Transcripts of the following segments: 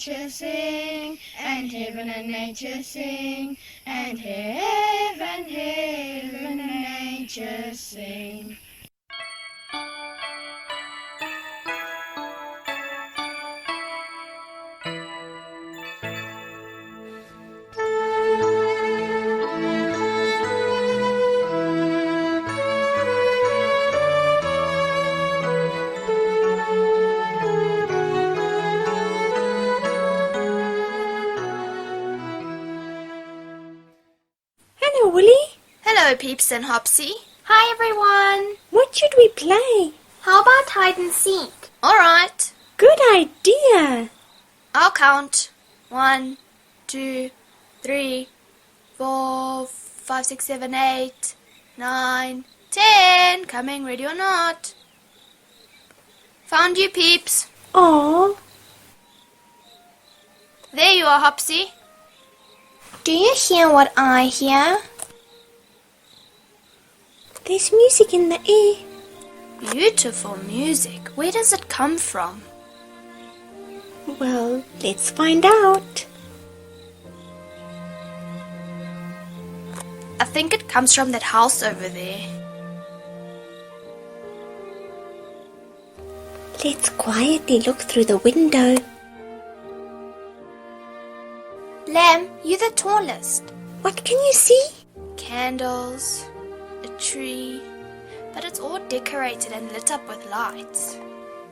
nature sing, and heaven and nature sing, and heaven and nature sing. Hello, Willie. Hello, Peeps and Hopsy. Hi, everyone. What should we play? How about hide and seek? All right. Good idea. I'll count. 1, 2, 3, 4, 5, 6, 7, 8, 9, 10. Coming, ready or not. Found you, Peeps. Aw, There you are, Hopsy. Do you hear what I hear? there's music in the air. Beautiful music. Where does it come from? Well, let's find out. I think it comes from that house over there. Let's quietly look through the window. Lamb, you're the tallest. What can you see? Candles, a tree, but it's all decorated and lit up with lights.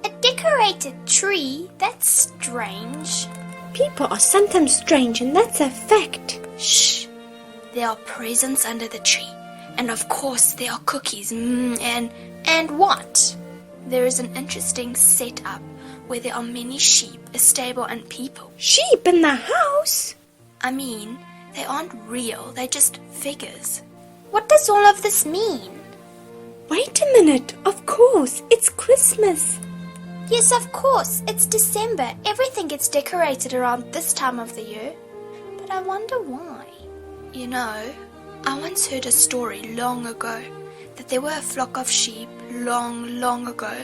A decorated tree? That's strange. People are sometimes strange, and that's a fact. Shh! There are presents under the tree. And of course there are cookies. And what? There is an interesting setup where there are many sheep, a stable and people. Sheep in the house? I mean, they aren't real, they're just figures. What does all of this mean? Wait a minute. Of course, it's Christmas. Yes, of course. It's December. Everything gets decorated around this time of the year. But I wonder why. You know, I once heard a story long ago that there were a flock of sheep long ago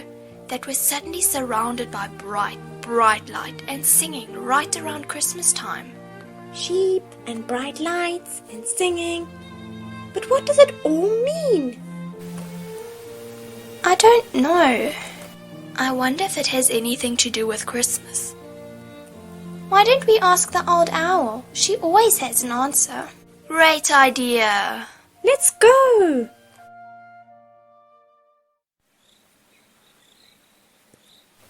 that were suddenly surrounded by bright light and singing right around Christmas time. Sheep and bright lights and singing. But what does it all mean? I don't know. I wonder if it has anything to do with Christmas. Why don't we ask the old owl? She always has an answer. Great idea! Let's go.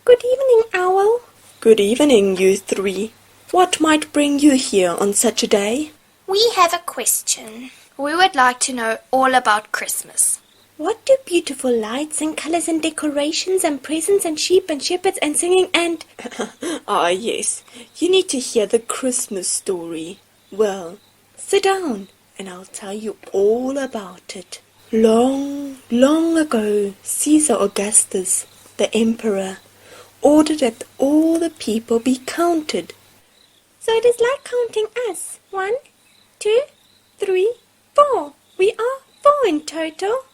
Good evening, Owl. Good evening, you three. What might bring you here on such a day? We have a question. We would like to know all about Christmas. What do beautiful lights and colors and decorations and presents and sheep and shepherds and singing and... Ah, yes. You need to hear the Christmas story. Well, sit down and I'll tell you all about it. Long ago, Caesar Augustus, the emperor, ordered that all the people be counted. So it is like counting us. 1, 2, 3, 4. We are 4 in total.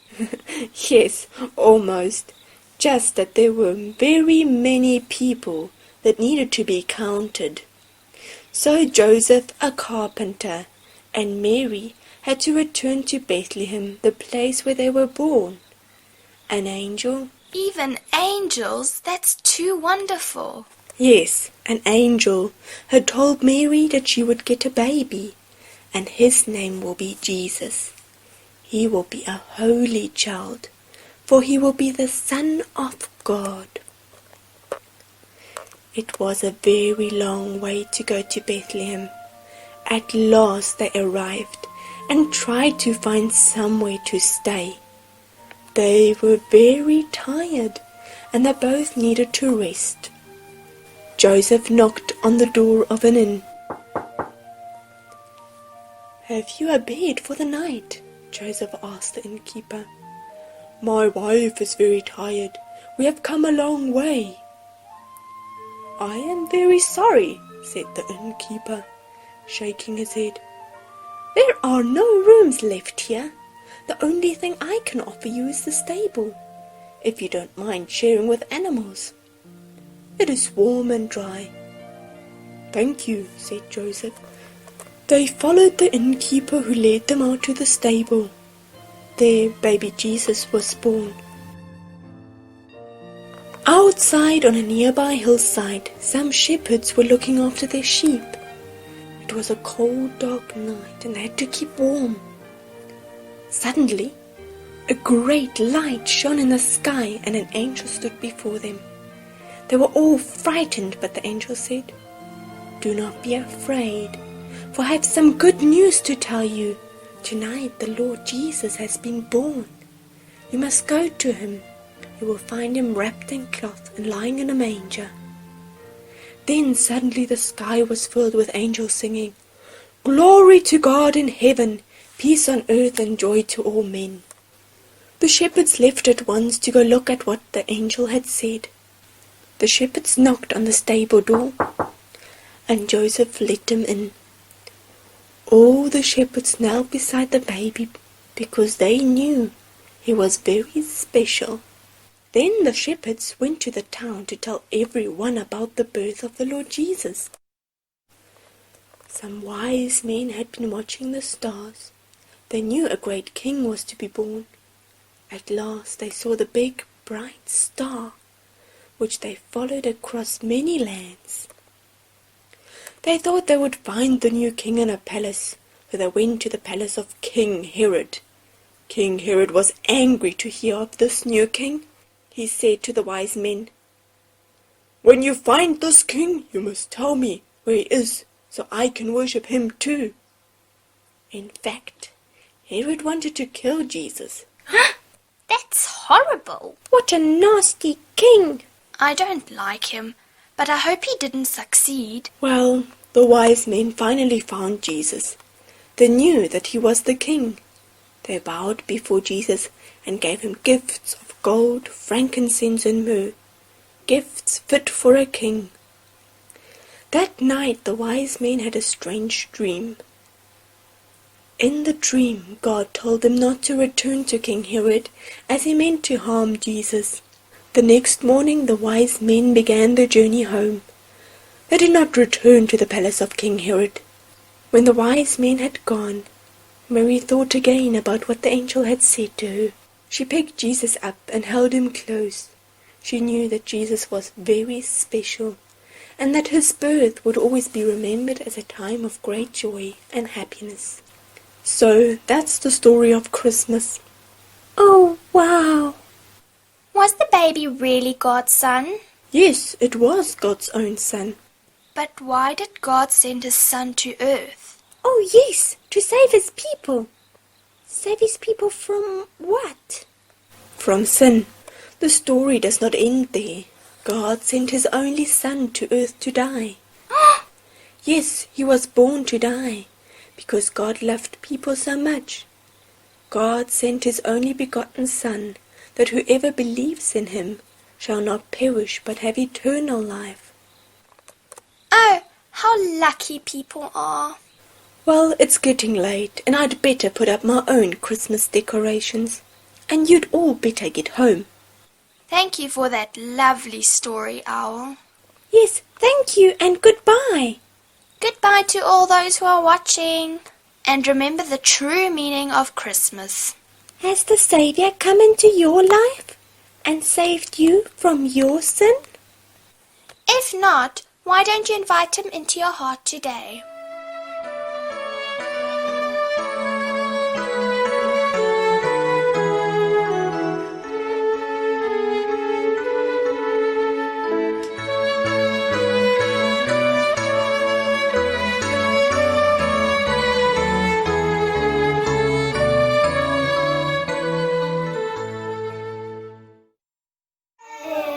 Yes, almost. Just that there were very many people that needed to be counted. So Joseph, a carpenter, and Mary had to return to Bethlehem, the place where they were born. An angel? Even angels? That's too wonderful. Yes, an angel had told Mary that she would get a baby, and his name will be Jesus. He will be a holy child, for he will be the Son of God. It was a very long way to go to Bethlehem. At last they arrived and tried to find somewhere to stay. They were very tired, and they both needed to rest. Joseph knocked on the door of an inn. "Have you a bed for the night?" Joseph asked the innkeeper. "My wife is very tired. We have come a long way." "I am very sorry," said the innkeeper, shaking his head. "There are no rooms left here. The only thing I can offer you is the stable, if you don't mind sharing with animals. It is warm and dry, "Thank you," said Joseph. They followed the innkeeper, who led them out to the stable. There baby Jesus was born. Outside on a nearby hillside, some shepherds were looking after their sheep. It was a cold, dark night, and they had to keep warm. Suddenly, a great light shone in the sky, and an angel stood before them. They were all frightened, but the angel said, "Do not be afraid, for I have some good news to tell you. Tonight the Lord Jesus has been born. You must go to him. You will find him wrapped in cloth and lying in a manger." Then suddenly the sky was filled with angels singing, "Glory to God in heaven, peace on earth and joy to all men." The shepherds left at once to go look at what the angel had said. The shepherds knocked on the stable door, and Joseph let them in. All the shepherds knelt beside the baby because they knew he was very special. Then the shepherds went to the town to tell everyone about the birth of the Lord Jesus. Some wise men had been watching the stars. They knew a great king was to be born. At last they saw the big, bright star, which they followed across many lands. They thought they would find the new king in a palace, so they went to the palace of King Herod. King Herod was angry to hear of this new king. He said to the wise men, "When you find this king, you must tell me where he is, so I can worship him too." In fact, Herod wanted to kill Jesus. That's horrible. What a nasty king! I don't like him, but I hope he didn't succeed. Well, the wise men finally found Jesus. They knew that he was the king. They bowed before Jesus and gave him gifts of gold, frankincense, and myrrh, gifts fit for a king. That night the wise men had a strange dream. In the dream, God told them not to return to King Herod, as he meant to harm Jesus. The next morning the wise men began their journey home. They did not return to the palace of King Herod. When the wise men had gone, Mary thought again about what the angel had said to her. She picked Jesus up and held him close. She knew that Jesus was very special, and that his birth would always be remembered as a time of great joy and happiness. So that's the story of Christmas. Oh, wow! Was the baby really God's son? Yes, it was God's own son. But why did God send his son to earth? Oh, yes, to save his people. Save his people from what? From sin. The story does not end there. God sent his only son to earth to die. Yes, he was born to die, because God loved people so much. God sent his only begotten Son, that whoever believes in him shall not perish but have eternal life. Oh, how lucky people are. Well, it's getting late, and I'd better put up my own Christmas decorations. And you'd all better get home. Thank you for that lovely story, Owl. Yes, thank you and goodbye. Goodbye to all those who are watching. And remember the true meaning of Christmas. Has the Saviour come into your life and saved you from your sin? If not, why don't you invite him into your heart today?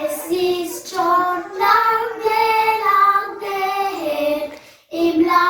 Es ist schon lange, lange her, im Land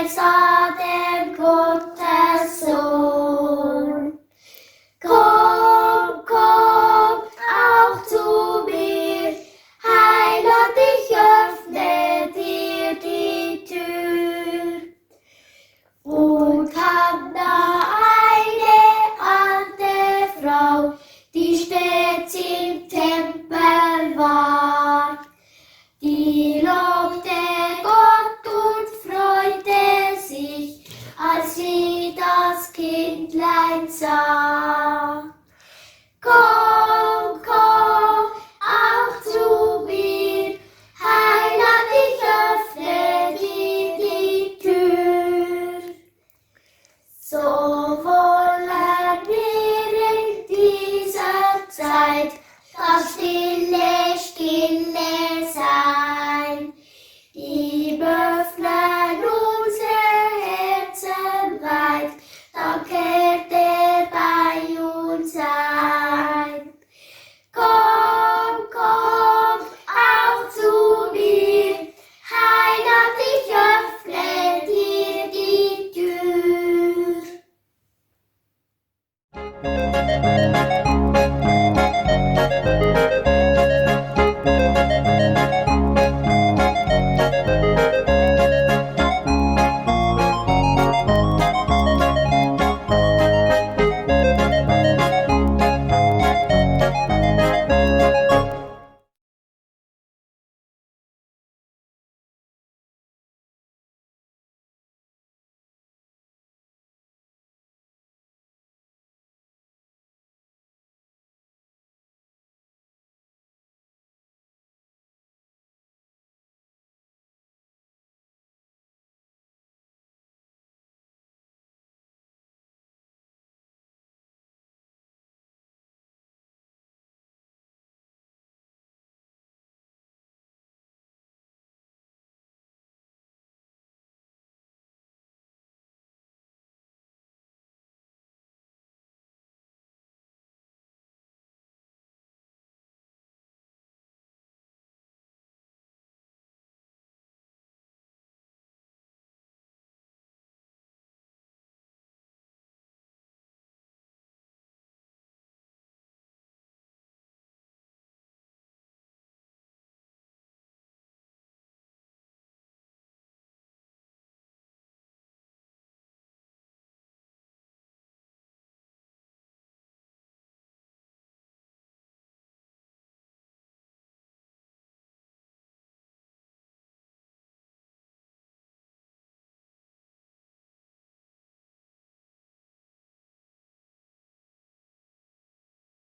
sah der Gottessohn. Komm, komm, auch zu mir, Heiland, ich öffne dir die Tür. Und kam da eine alte Frau, die stets im Tempel war. Die lobte Gott und freute sich, als sie das Kindlein sah. Komm,